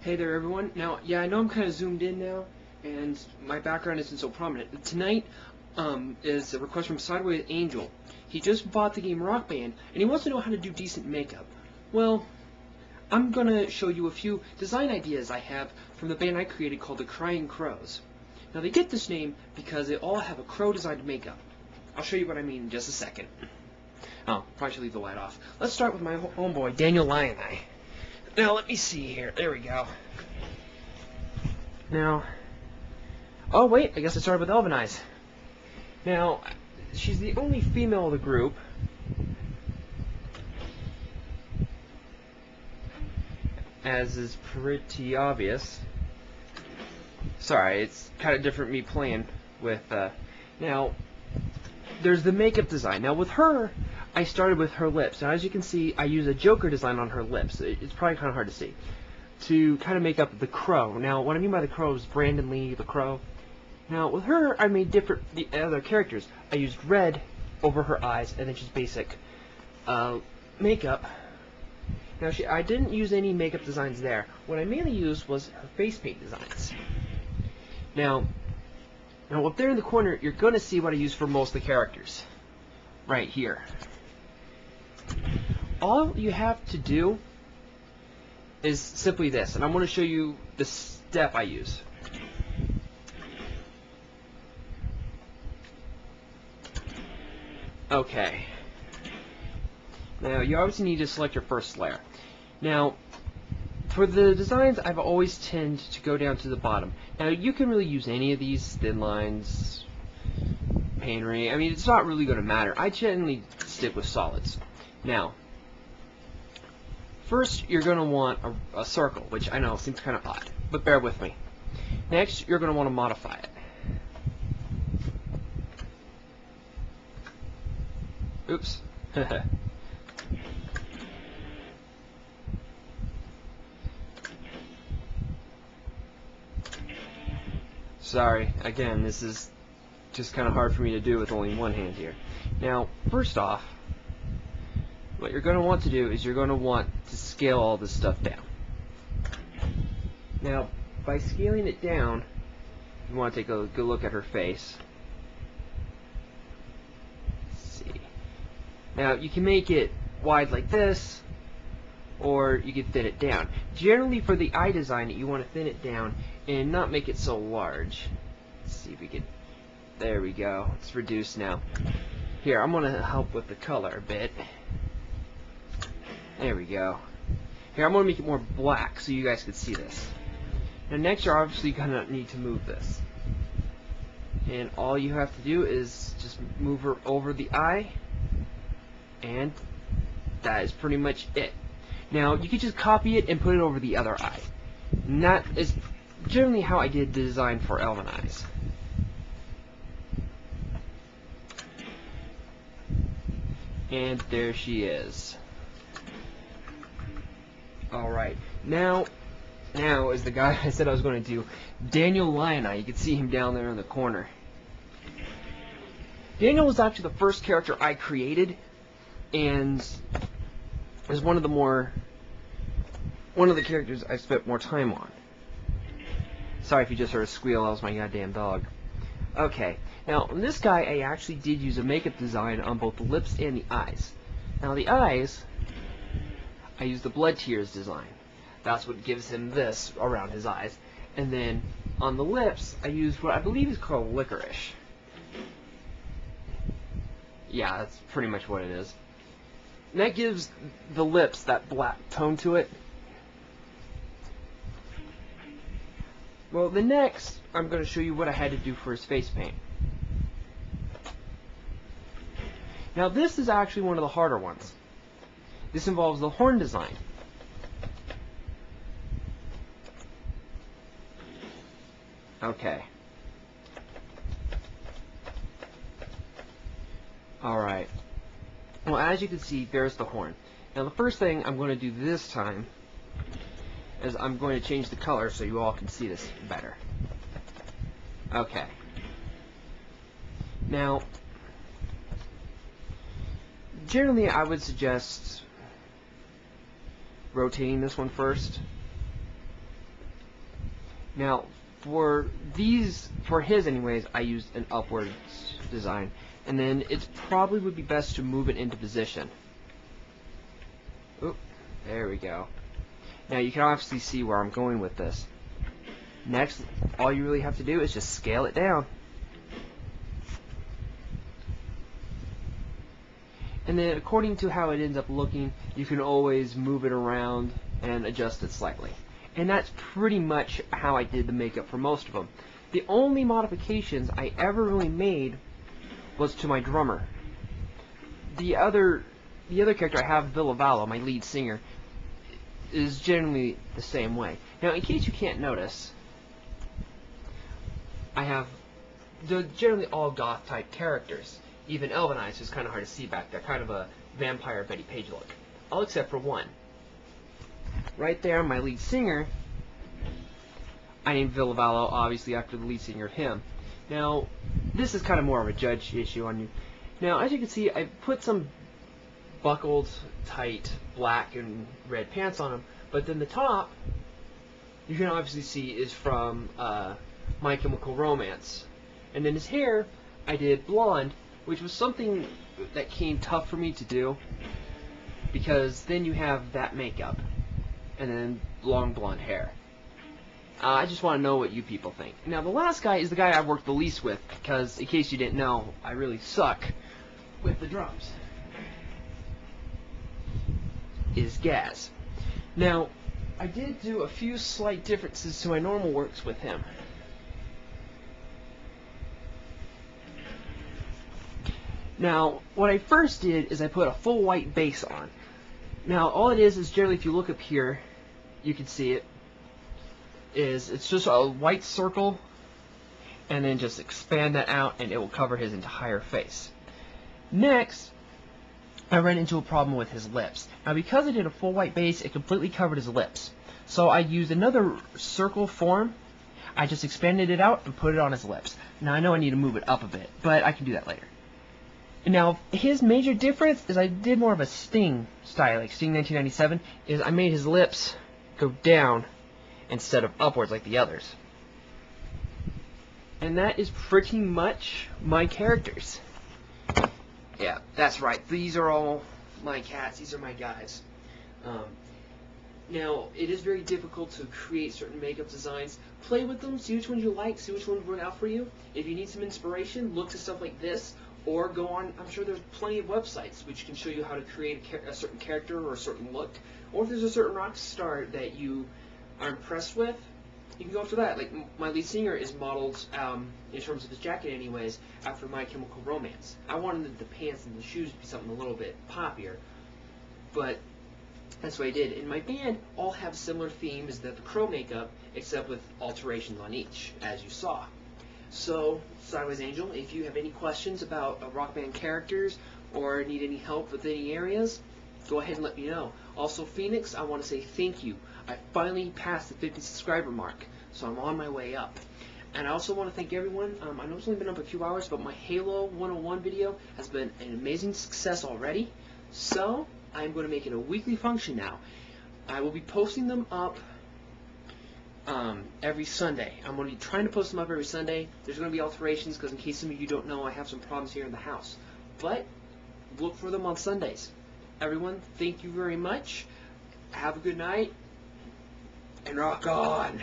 Hey there, everyone. Now, yeah, I know I'm kind of zoomed in now, and my background isn't so prominent. Tonight is a request from Sideways Angel. He just bought the game Rock Band, and he wants to know how to do decent makeup. Well, I'm gonna show you a few design ideas I have from the band I created called the Crying Crows. Now, they get this name because they all have a crow-designed makeup. I'll show you what I mean in just a second. Oh, probably should leave the light off. Let's start with my homeboy, Daniel Lioneye. Now, let me see here. There we go. Now, oh wait, I guess I started with Elven Eyes. Now, she's the only female of the group. As is pretty obvious. Sorry, it's kind of different me playing with, now, there's the makeup design. Now, with her, I started with her lips. Now, as you can see, I use a Joker design on her lips. It's probably kind of hard to see. To kind of make up the crow. Now, what I mean by the crow is Brandon Lee, the crow. Now, with her, I made the other characters. I used red over her eyes, and then just basic makeup. Now, I didn't use any makeup designs there. What I mainly used was her face paint designs. Now up there in the corner, you're going to see what I use for most of the characters. Right here. All you have to do is simply this, and I'm going to show you the step I use. Okay. Now, you obviously need to select your first layer. Now, for the designs, I've always tend to go down to the bottom. Now, you can really use any of these thin lines, paintery. I mean, it's not really going to matter. I generally stick with solids. Now, first, you're going to want a circle, which I know seems kind of odd, but bear with me. Next, you're going to want to modify it. Oops. Sorry, again, this is just kind of hard for me to do with only one hand here. Now, first off, what you're going to want to do is you're going to want to scale all this stuff down. Now, by scaling it down, you want to take a good look at her face. Let's see. Now, you can make it wide like this, or you can thin it down. Generally, for the eye design, you want to thin it down and not make it so large. Let's see if we can... There we go. It's reduced now. Here, I'm going to help with the color a bit. There we go. Here, I'm going to make it more black so you guys can see this. Now next, you're obviously going to need to move this. And all you have to do is just move her over the eye. And that is pretty much it. Now, you can just copy it and put it over the other eye. And that is generally how I did the design for Elven Eyes. And there she is. Alright, now is the guy I said I was going to do, Daniel Lioneye. You can see him down there in the corner. Daniel was actually the first character I created, and is one of the characters I've spent more time on. Sorry if you just heard a squeal, that was my goddamn dog. Okay, now on this guy I actually did use a makeup design on both the lips and the eyes. Now the eyes, I used the blood tears design. That's what gives him this around his eyes. And then on the lips, I used what I believe is called licorice. Yeah, that's pretty much what it is. And that gives the lips that black tone to it. Well, the next, I'm going to show you what I had to do for his face paint. Now, this is actually one of the harder ones. This involves the horn design. Okay. Alright. Well, as you can see, there's the horn. Now, the first thing I'm going to do this time is I'm going to change the color so you all can see this better. Okay. Now, generally I would suggest rotating this one first. Now, for his anyways, I used an upwards design, and then it probably would be best to move it into position. Oop, there we go. Now you can obviously see where I'm going with this. Next, all you really have to do is just scale it down. And then according to how it ends up looking, you can always move it around and adjust it slightly. And that's pretty much how I did the makeup for most of them. The only modifications I ever really made was to my drummer. The other character I have, Villavallo, my lead singer, is generally the same way. Now, in case you can't notice, I have generally all goth type characters. Even Elven Eyes is kind of hard to see back there, kind of a vampire Betty Page look. All except for one. Right there, my lead singer, I named Villavallo, obviously after the lead singer of him. Now, this is kind of more of a judge issue on you. Now, as you can see, I put some buckled, tight, black and red pants on him, but then the top, you can obviously see, is from My Chemical Romance. And then his hair, I did blonde, which was something that came tough for me to do, because then you have that makeup, and then long blonde hair. I just want to know what you people think. Now, the last guy is the guy I've worked the least with, because, in case you didn't know, I really suck with the drums, is Gaz. Now, I did do a few slight differences to my normal works with him. Now, what I first did is I put a full white base on. Now, all it is generally, if you look up here, you can see it, it's just a white circle, and then just expand that out, and it will cover his entire face. Next, I ran into a problem with his lips. Now, because I did a full white base, it completely covered his lips. So I used another circle form. I just expanded it out and put it on his lips. Now, I know I need to move it up a bit, but I can do that later. Now, his major difference is I did more of a Sting style, like Sting 1997, is I made his lips go down instead of upwards like the others. And that is pretty much my characters. Yeah, that's right. These are all my cats. These are my guys. Now, it is very difficult to create certain makeup designs. Play with them, see which ones you like, see which ones work out for you. If you need some inspiration, look to stuff like this, or go on, I'm sure there's plenty of websites which can show you how to create a certain character or a certain look. Or if there's a certain rock star that you are impressed with, you can go after that. Like, my lead singer is modeled, in terms of his jacket anyways, after My Chemical Romance. I wanted the pants and the shoes to be something a little bit poppier, but that's what I did. And my band all have similar themes that the Crow makeup, except with alterations on each, as you saw. So, Sideways Angel, if you have any questions about rock band characters or need any help with any areas, go ahead and let me know. Also, Phoenix, I want to say thank you. I finally passed the 50 subscriber mark, so I'm on my way up. And I also want to thank everyone. I know it's only been up a few hours, but my Halo 101 video has been an amazing success already. So, I'm going to make it a weekly function now. I will be posting them up every Sunday. I'm going to be trying to post them up every Sunday. There's going to be alterations because in case some of you don't know, I have some problems here in the house. But look for them on Sundays. Everyone, thank you very much. Have a good night, and rock on!